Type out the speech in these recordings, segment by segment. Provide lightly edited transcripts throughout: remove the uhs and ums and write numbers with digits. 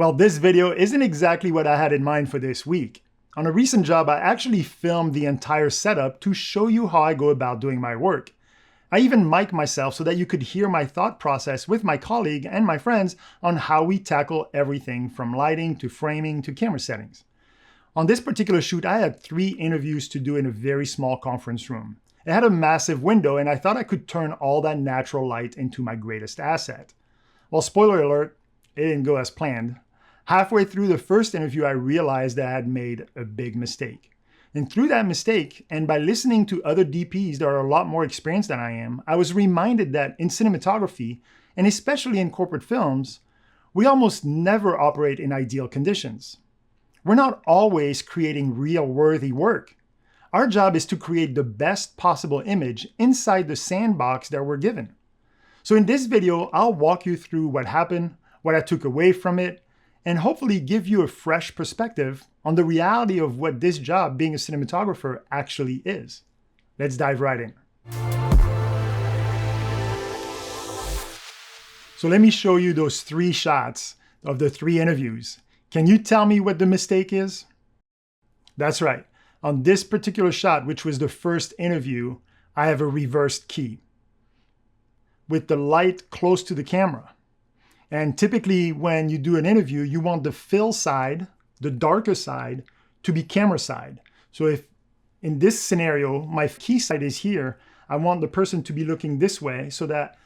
Well, this video isn't exactly what I had in mind for this week. On a recent job, I actually filmed the entire setup to show you how I go about doing my work. I even mic myself so that you could hear my thought process with my colleague and my friends on how we tackle everything from lighting to framing to camera settings. On this particular shoot, I had 3 interviews to do in a very small conference room. It had a massive window and I thought I could turn all that natural light into my greatest asset. Well, spoiler alert, it didn't go as planned. Halfway through the first interview, I realized that I had made a big mistake. And through that mistake, and by listening to other DPs that are a lot more experienced than I am, I was reminded that in cinematography, and especially in corporate films, we almost never operate in ideal conditions. We're not always creating real worthy work. Our job is to create the best possible image inside the sandbox that we're given. So in this video, I'll walk you through what happened, what I took away from it, and hopefully give you a fresh perspective on the reality of what this job, being a cinematographer, actually is. Let's dive right in. So let me show you those 3 shots of the 3 interviews. Can you tell me what the mistake is? That's right. On this particular shot, which was the first interview, I have a reversed key with the light close to the camera. And typically when you do an interview, you want the fill side, the darker side, to be camera side. So if in this scenario, my key side is here, I want the person to be looking this way so that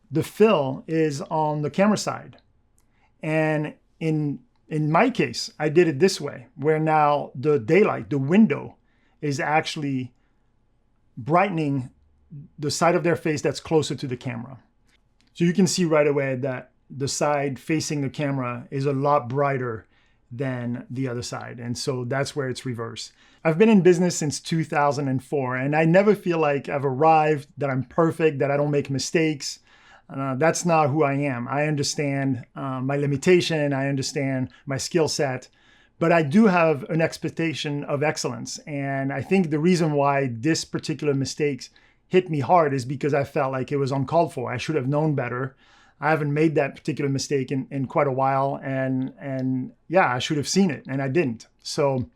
the fill is on the camera side. And in my case, I did it this way, where now the daylight, the window, is actually brightening the side of their face that's closer to the camera. So you can see right away that the side facing the camera is a lot brighter than the other side. And so that's where it's reversed. I've been in business since 2004, and I never feel like I've arrived, that I'm perfect, that I don't make mistakes. That's not who I am. I understand my limitation. I understand my skill set, but I do have an expectation of excellence. And I think the reason why this particular mistakes hit me hard is because I felt like it was uncalled for. I should have known better. I haven't made that particular mistake in quite a while. And yeah, I should have seen it and I didn't. So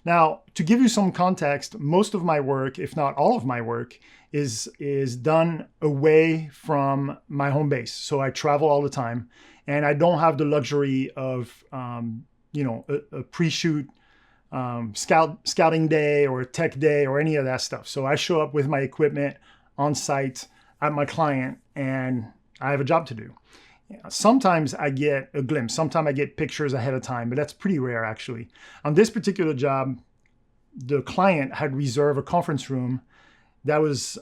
now to give you some context, most of my work, if not all of my work, is done away from my home base. So I travel all the time and I don't have the luxury of, a pre-shoot scouting day or a tech day or any of that stuff. So I show up with my equipment on site at my client and I have a job to do. Sometimes I get a glimpse, sometimes I get pictures ahead of time, but that's pretty rare actually. On this particular job, the client had reserved a conference room that was,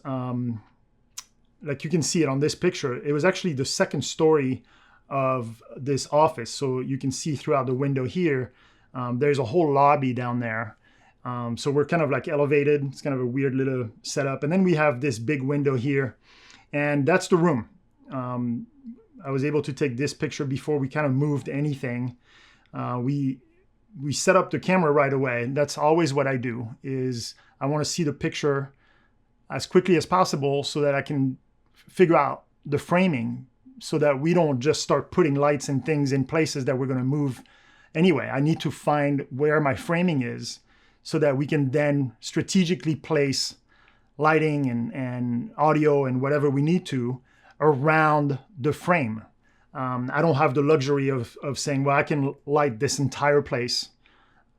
like you can see it on this picture, it was actually the 2nd story of this office. So you can see throughout the window here, there's a whole lobby down there. So we're kind of like elevated. It's kind of a weird little setup. And then we have this big window here, and that's the room. I was able to take this picture before we kind of moved anything. We set up the camera right away. That's always what I do, is I want to see the picture as quickly as possible so that I can figure out the framing so that we don't just start putting lights and things in places that we're going to move anyway. I need to find where my framing is so that we can then strategically place lighting and audio and whatever we need to around the frame. I don't have the luxury of saying, well, I can light this entire place.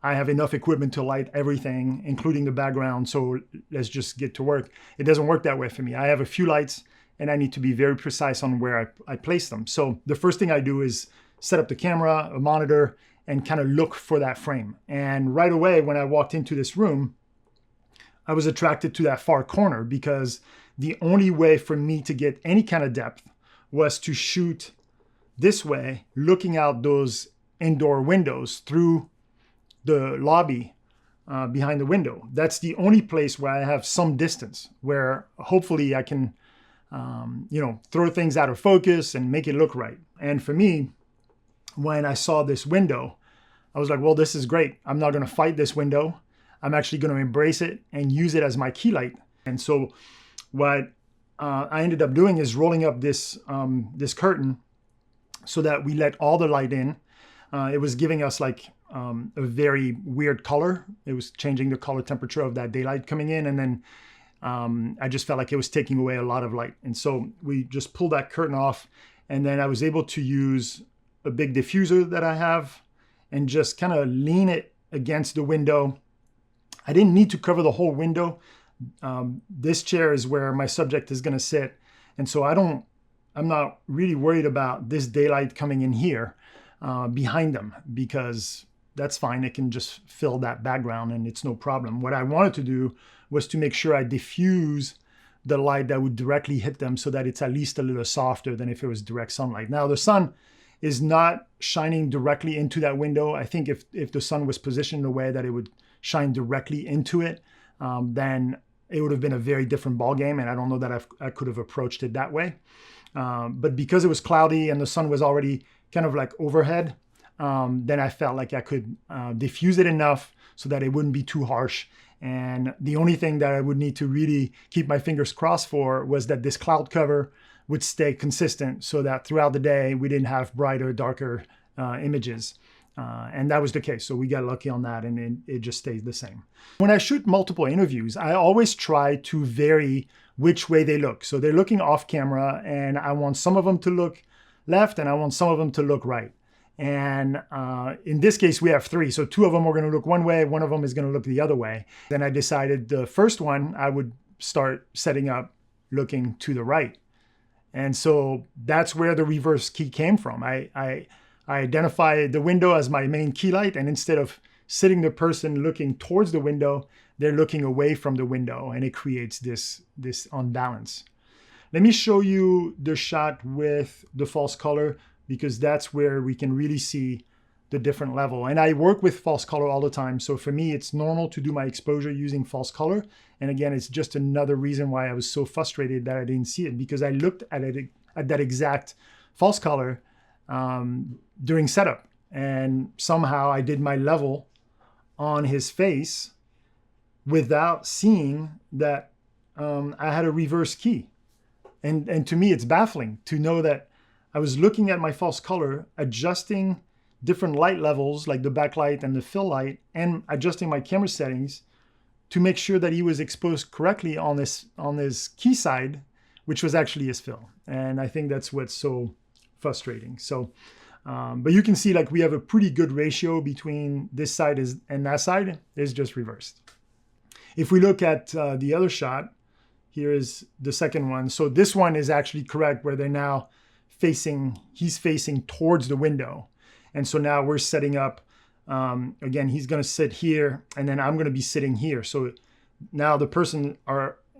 I have enough equipment to light everything, including the background, so let's just get to work. It doesn't work that way for me. I have a few lights and I need to be very precise on where I place them. So the first thing I do is set up the camera, a monitor, and kind of look for that frame. And right away, when I walked into this room, I was attracted to that far corner because the only way for me to get any kind of depth was to shoot this way, looking out those indoor windows through the lobby behind the window. That's the only place where I have some distance, where hopefully I can, throw things out of focus and make it look right. And for me, when I saw this window, I was like, well, this is great. I'm not going to fight this window. I'm actually going to embrace it and use it as my key light. And so what I ended up doing is rolling up this curtain so that we let all the light in. It was giving us like a very weird color. It was changing the color temperature of that daylight coming in. And then I just felt like it was taking away a lot of light. And so we just pulled that curtain off. And then I was able to use a big diffuser that I have and just kind of lean it against the window. I didn't need to cover the whole window. This chair is where my subject is going to sit. And so I'm not really worried about this daylight coming in here behind them, because that's fine. It can just fill that background and it's no problem. What I wanted to do was to make sure I diffuse the light that would directly hit them so that it's at least a little softer than if it was direct sunlight. Now the sun is not shining directly into that window. I think if the sun was positioned in a way that it would shine directly into it, then it would have been a very different ballgame. And I don't know that I could have approached it that way. But because it was cloudy and the sun was already kind of like overhead, then I felt like I could diffuse it enough so that it wouldn't be too harsh. And the only thing that I would need to really keep my fingers crossed for was that this cloud cover would stay consistent so that throughout the day we didn't have brighter, darker images. And that was the case. So we got lucky on that, and it just stayed the same. When I shoot multiple interviews, I always try to vary which way they look. So they're looking off camera, and I want some of them to look left and I want some of them to look right. And in this case, we have three. So two of them are going to look one way, one of them is going to look the other way. Then I decided the first one, I would start setting up looking to the right. And so that's where the reverse key came from. I identified the window as my main key light, and instead of sitting the person looking towards the window, they're looking away from the window, and it creates this unbalance. Let me show you the shot with the false color, because that's where we can really see the different level. And I work with false color all the time. So for me, it's normal to do my exposure using false color. And again, it's just another reason why I was so frustrated that I didn't see it, because I looked at it at that exact false color during setup. And somehow I did my level on his face without seeing that I had a reverse key. And to me, it's baffling to know that I was looking at my false color, adjusting different light levels like the backlight and the fill light, and adjusting my camera settings to make sure that he was exposed correctly on his key side, which was actually his fill. And I think that's what's so frustrating. So, but you can see like we have a pretty good ratio between this side and that side. It's just reversed. If we look at the other shot, here is the second one. So this one is actually correct, where they're now he's facing towards the window. And so now we're setting up, again, he's going to sit here and then I'm going to be sitting here. So now the person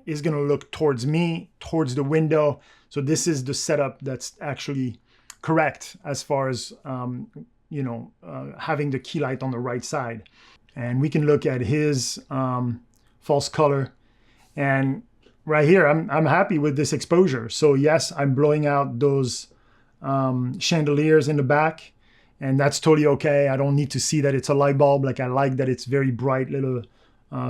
is going to look towards me, towards the window. So this is the setup that's actually correct as far as, having the key light on the right side. And we can look at his false color. And right here, I'm happy with this exposure. So yes, I'm blowing out those chandeliers in the back, and that's totally okay. I don't need to see that it's a light bulb. Like I like that it's very bright little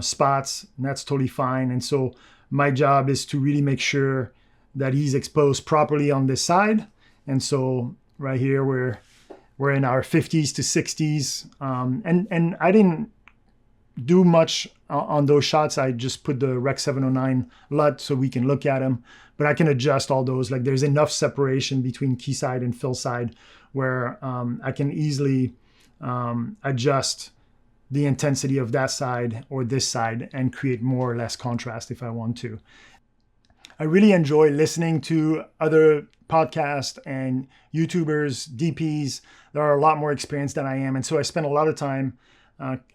spots, and that's totally fine. And so my job is to really make sure that he's exposed properly on this side. And so right here, we're in our 50s to 60s. And I didn't do much on those shots. I just put the Rec 709 LUT so we can look at them, but I can adjust all those. Like there's enough separation between key side and fill side where I can easily adjust the intensity of that side or this side and create more or less contrast if I want to. I really enjoy listening to other podcasts and YouTubers, DPs that are a lot more experienced than I am. And so I spend a lot of time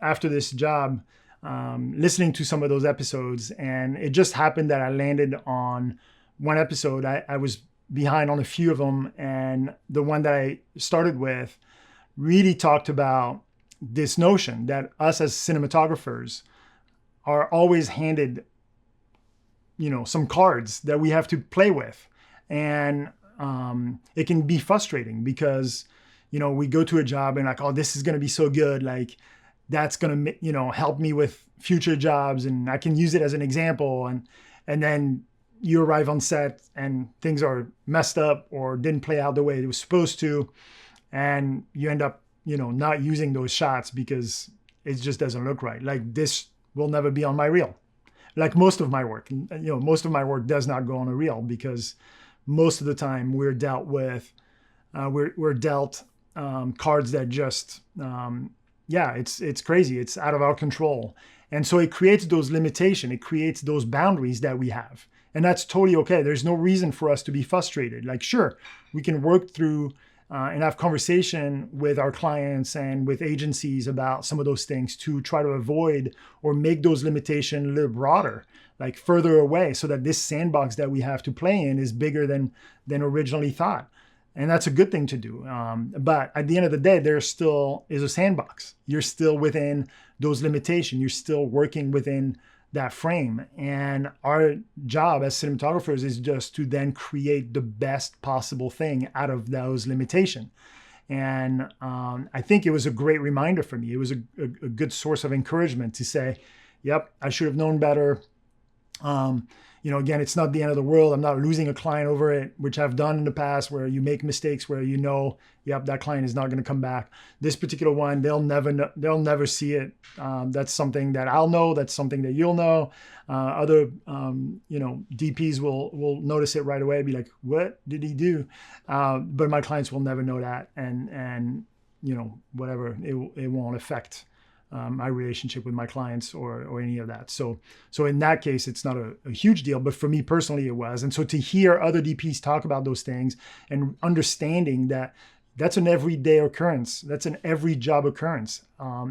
after this job listening to some of those episodes. And it just happened that I landed on one episode. I was behind on a few of them. And the one that I started with really talked about this notion that us as cinematographers are always handed, some cards that we have to play with. And it can be frustrating because, we go to a job and like, oh, this is going to be so good. Like that's going to, help me with future jobs. And I can use it as an example. And then you arrive on set and things are messed up or didn't play out the way it was supposed to. And you end up not using those shots because it just doesn't look right. Like this will never be on my reel. Like most of my work, most of my work does not go on a reel because most of the time we're dealt with, we're dealt cards that just, it's crazy. It's out of our control. And so it creates those limitations. It creates those boundaries that we have. And that's totally okay. There's no reason for us to be frustrated. Like, sure, we can work through and have conversation with our clients and with agencies about some of those things to try to avoid or make those limitations a little broader, like further away, so that this sandbox that we have to play in is bigger than originally thought. And that's a good thing to do. But at the end of the day, there still is a sandbox. You're still within those limitations. You're still working within that frame. And our job as cinematographers is just to then create the best possible thing out of those limitations. And I think it was a great reminder for me. It was a good source of encouragement to say, yep, I should have known better. Again, it's not the end of the world. I'm not losing a client over it, which I've done in the past where you make mistakes where yep, that client is not going to come back. This particular one, they'll never see it. That's something that I'll know. That's something that you'll know. Other, DPs will notice it right away, be like, what did he do? But my clients will never know that. And whatever, it won't affect my relationship with my clients or any of that. So in that case, it's not a huge deal, but for me personally, it was. And so to hear other DPs talk about those things and understanding that that's an everyday occurrence, that's an every job occurrence.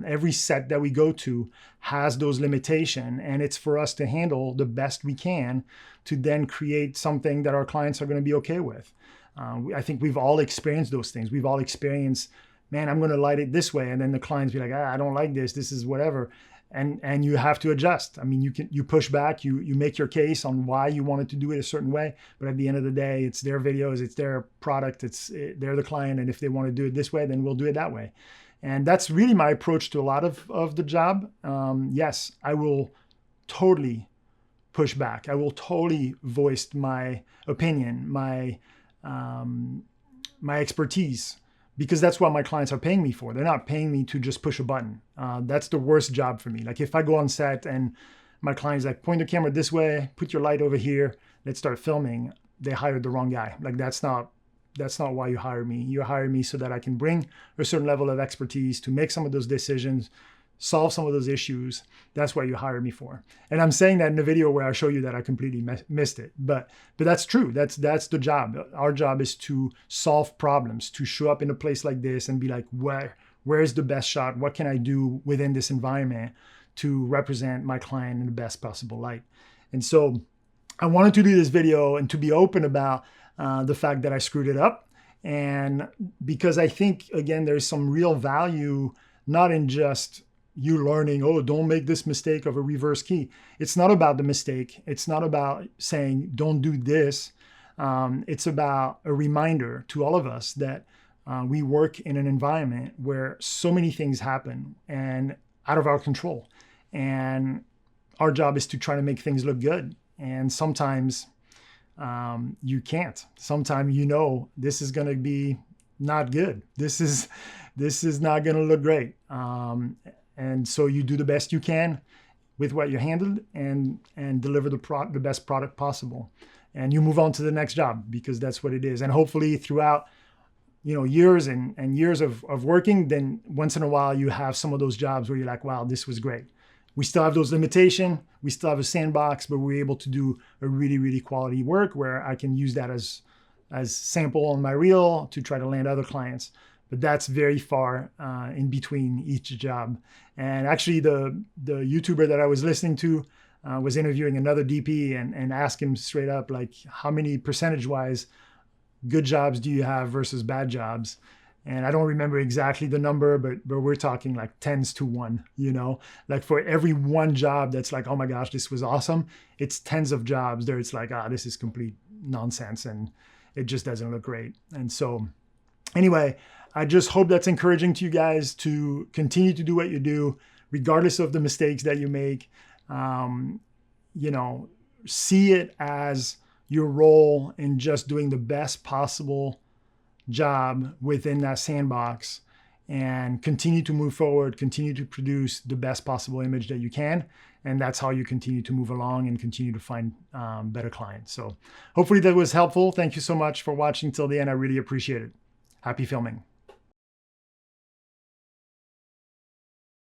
Every set that we go to has those limitations, and it's for us to handle the best we can to then create something that our clients are going to be okay with. I think we've all experienced those things. We've all experienced, man, I'm going to light it this way. And then the clients be like, I don't like this. This is whatever. And you have to adjust. I mean, you push back, you make your case on why you wanted to do it a certain way. But at the end of the day, it's their videos, it's their product, they're the client. And if they want to do it this way, then we'll do it that way. And that's really my approach to a lot of the job. Yes, I will totally push back. I will totally voice my opinion, my expertise, because that's what my clients are paying me for. They're not paying me to just push a button. That's the worst job for me. Like if I go on set and my client's like, point the camera this way, put your light over here, let's start filming. They hired the wrong guy. Like that's not why you hire me. You hire me so that I can bring a certain level of expertise to make some of those decisions, solve some of those issues. That's what you hire me for. And I'm saying that in the video where I show you that I completely missed it. But that's true. That's the job. Our job is to solve problems, to show up in a place like this and be like, where's the best shot? What can I do within this environment to represent my client in the best possible light? And so I wanted to do this video and to be open about the fact that I screwed it up. And because I think, again, there's some real value, not in just you learning, don't make this mistake of a reverse key. It's not about the mistake. It's not about saying, don't do this. It's about a reminder to all of us that we work in an environment where so many things happen and out of our control. And our job is to try to make things look good. And sometimes you can't. Sometimes this is going to be not good. This is not going to look great. And so you do the best you can with what you handled and deliver the best product possible. And you move on to the next job because that's what it is. And hopefully throughout, years and years of working, then once in a while you have some of those jobs where you're like, wow, this was great. We still have those limitations. We still have a sandbox, but we're able to do a really, really quality work where I can use that as sample on my reel to try to land other clients. But that's very far in between each job. And actually the YouTuber that I was listening to was interviewing another DP and asked him straight up, like, how many percentage-wise good jobs do you have versus bad jobs? And I don't remember exactly the number, but we're talking like 10s to 1, like for every one job that's like, oh my gosh, this was awesome. It's tens of jobs there. It's like, this is complete nonsense and it just doesn't look great. And so anyway, I just hope that's encouraging to you guys to continue to do what you do, regardless of the mistakes that you make. See it as your role in just doing the best possible job within that sandbox and continue to move forward, continue to produce the best possible image that you can. And that's how you continue to move along and continue to find better clients. So hopefully that was helpful. Thank you so much for watching till the end. I really appreciate it. Happy filming.